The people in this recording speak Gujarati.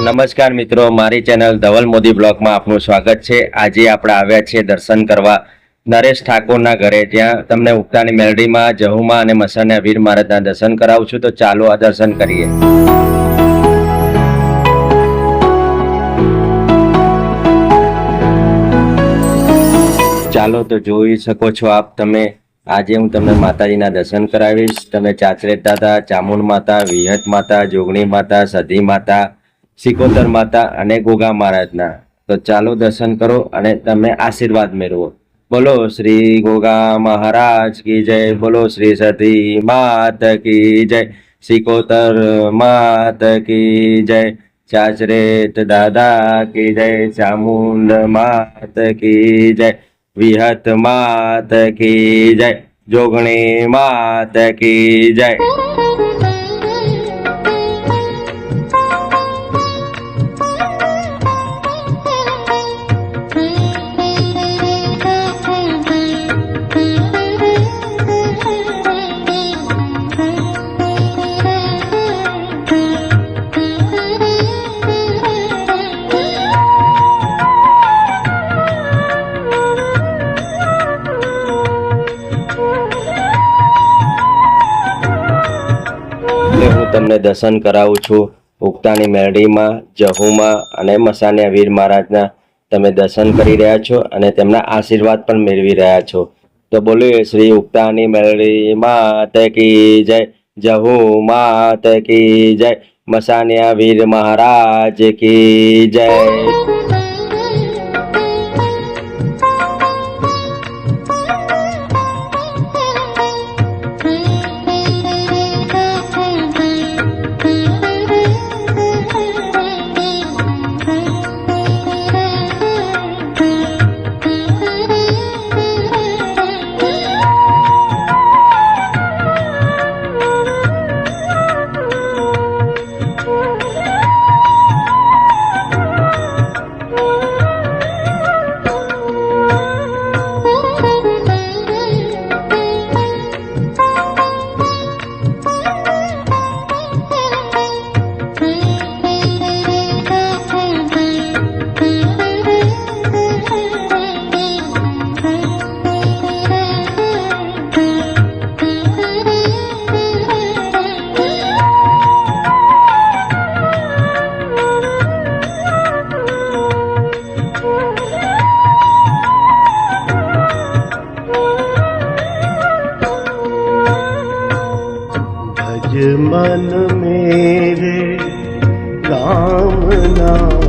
નમસ્કાર મિત્રો, મારી ચેનલ ધવલ મોદી બ્લોગમાં આપનું સ્વાગત છે। આજે આપણે આવ્યા છીએ દર્શન કરવા નરેશ ઠાકોરના ઘરે, જ્યાં તમને ઉગતાની મેલડીમાં, જહુમાં અને મસાણિયા વીર મહારાજના દર્શન કરાવું છું। તો ચાલો આ દર્શન કરીએ। ચાલો તો જોઈ શકો છો આપ તમે, આજે હું તમને માતાજીના દર્શન કરાવીશ। તમે ચાચરેજ દાદા, ચામુંડ માતા, વિહત માતા, જોગણી માતા, સધી માતા, સિકોતર માતા અને ગોગા મહારાજના। તો ચાલો દર્શન કરો અને તમે આશીર્વાદ મેળવો। બોલો શ્રી ગોગા મહારાજ કી જય, બોલો શ્રી સતી માત કી જય, સિકોતર માત की जय, चाचरेत दादा की जय, चामुंड मात की जय, विहत मात की जय, जोगणी मात की जय। હું તમને દર્શન કરાવું છું ઉગતાની મેલડીમાં, જહુમાં અને મસાણિયા વીર મહારાજના। તમે દર્શન કરી રહ્યા છો અને તેમના આશીર્વાદ પણ મેળવી રહ્યા છો। તો બોલીએ શ્રી ઉગતાની મેલડી માત की जय, जहु मात की जय, मसाणिया वीर महाराज की जय। मन मेरे राम नाम